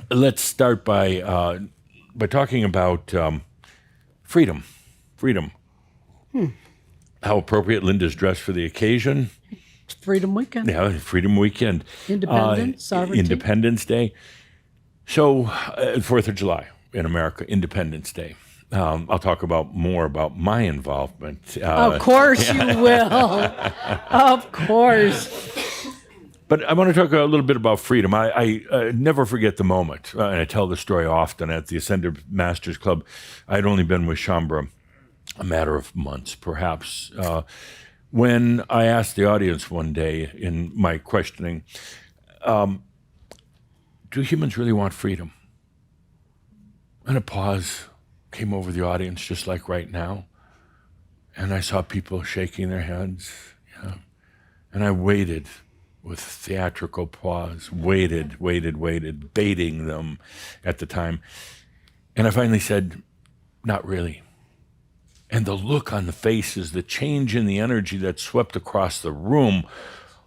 let's start by talking about freedom. Freedom. How appropriate Linda's dressed for the occasion. Freedom Weekend. Yeah, Freedom Weekend. Independence, sovereignty. Independence Day. So, 4th of July in America, Independence Day. I'll talk more about my involvement. Of course you will. Of course. But I want to talk a little bit about freedom. I never forget the moment, and I tell the story often at the Ascended Masters Club. I'd only been with Shambra a matter of months, perhaps, when I asked the audience one day in my questioning, do humans really want freedom? And a pause came over the audience, just like right now. And I saw people shaking their heads. Yeah. And I waited with theatrical pause, waited, baiting them at the time. And I finally said, not really. And the look on the faces, the change in the energy that swept across the room,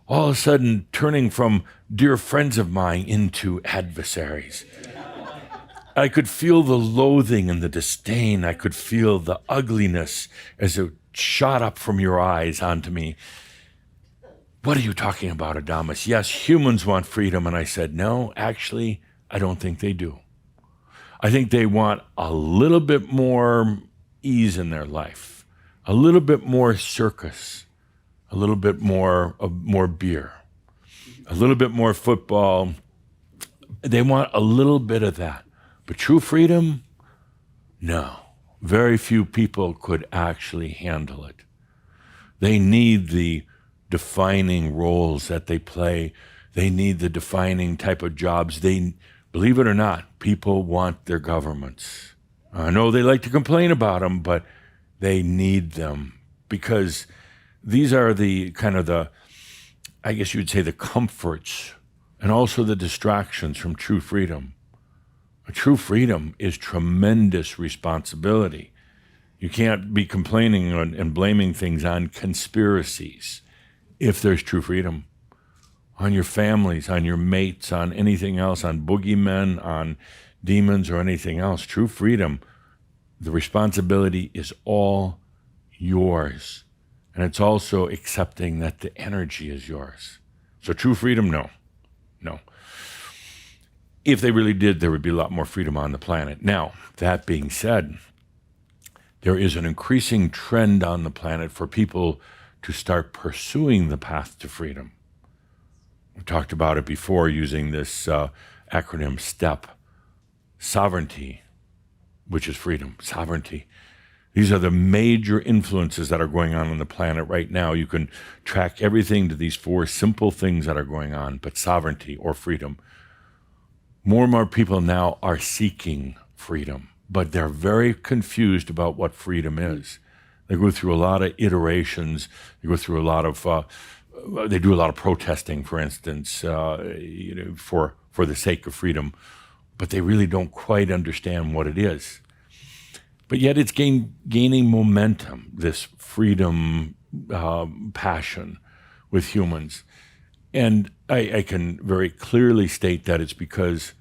all of a sudden turning from dear friends of mine into adversaries. I could feel the loathing and the disdain. I could feel the ugliness as it shot up from your eyes onto me. What are you talking about, Adamus? Yes, humans want freedom. And I said, no, actually, I don't think they do. I think they want a little bit more ease in their life, a little bit more circus, a little bit more beer, a little bit more football. They want a little bit of that. But true freedom? No. Very few people could actually handle it. They need the defining roles that they play. They need the defining type of jobs. Believe it or not, people want their governments. I know they like to complain about them, but they need them because these are I guess you'd say the comforts and also the distractions from true freedom. True freedom is tremendous responsibility. You can't be complaining and blaming things on conspiracies if there's true freedom. On your families, on your mates, on anything else, on boogeymen, on demons or anything else. True freedom, the responsibility is all yours. And it's also accepting that the energy is yours. So true freedom, no. If they really did, there would be a lot more freedom on the planet. Now, that being said, there is an increasing trend on the planet for people to start pursuing the path to freedom. We talked about it before using this acronym STEP. Sovereignty, which is freedom, sovereignty. These are the major influences that are going on the planet right now. You can track everything to these 4 simple things that are going on, but sovereignty or freedom. More and more people now are seeking freedom, but they're very confused about what freedom is. They go through a lot of iterations. They go through a lot of, they do a lot of protesting, for instance, for the sake of freedom, but they really don't quite understand what it is. But yet it's gaining momentum, this freedom passion with humans. And I can very clearly state that it's because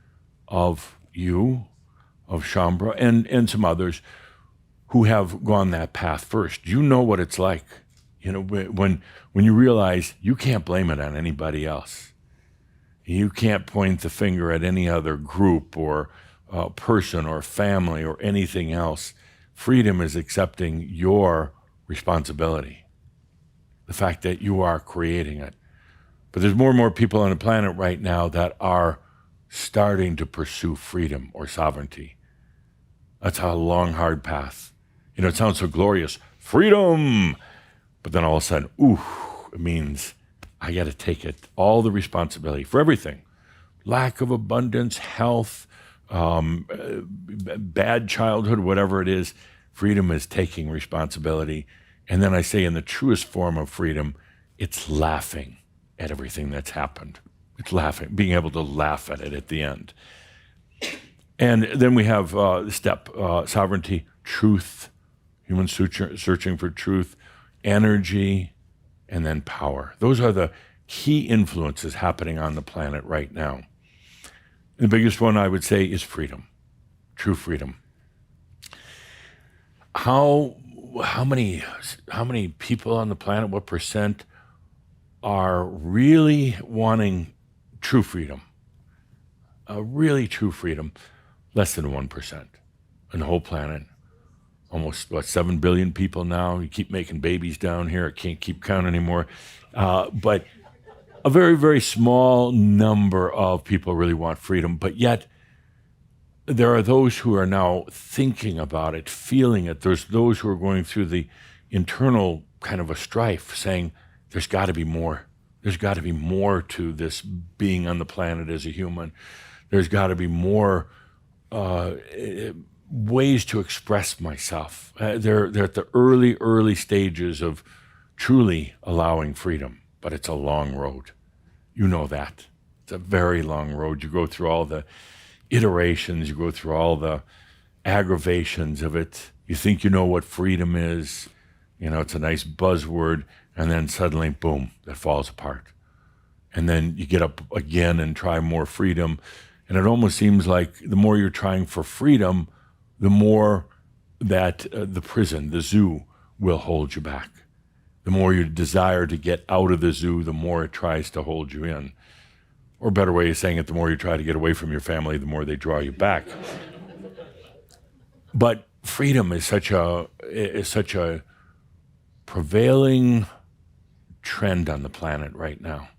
of you, of Shambra, and some others who have gone that path first. You know what it's like, when you realize you can't blame it on anybody else. You can't point the finger at any other group or person or family or anything else. Freedom is accepting your responsibility, the fact that you are creating it. But there's more and more people on the planet right now that are starting to pursue freedom or sovereignty. That's a long, hard path. It sounds so glorious, freedom. But then all of a sudden, it means I got to take it, all the responsibility for everything. Lack of abundance, health, bad childhood, whatever it is. Freedom is taking responsibility. And then I say in the truest form of freedom, it's laughing at everything that's happened. It's laughing, being able to laugh at it at the end. And then we have step sovereignty, truth, humans searching for truth, energy, and then power. Those are the key influences happening on the planet right now. The biggest one I would say is freedom, true freedom. How many people on the planet, what percent are really wanting true freedom? Really true freedom? Less than 1% on the whole planet. Almost, 7 billion people now. You keep making babies down here. I can't keep count anymore. But a very, very small number of people really want freedom. But yet, there are those who are now thinking about it, feeling it. There's those who are going through the internal kind of a strife, saying, there's got to be more. There's got to be more to this being on the planet as a human. There's got to be more ways to express myself. They're at the early stages of truly allowing freedom, but it's a long road. You know that. It's a very long road. You go through all the iterations, you go through all the aggravations of it. You think you know what freedom is. It's a nice buzzword, and then suddenly, boom, that falls apart. And then you get up again and try more freedom. And it almost seems like the more you're trying for freedom, the more that the prison, the zoo, will hold you back. The more you desire to get out of the zoo, the more it tries to hold you in. Or a better way of saying it, the more you try to get away from your family, the more they draw you back. But freedom is such a prevailing trend on the planet right now.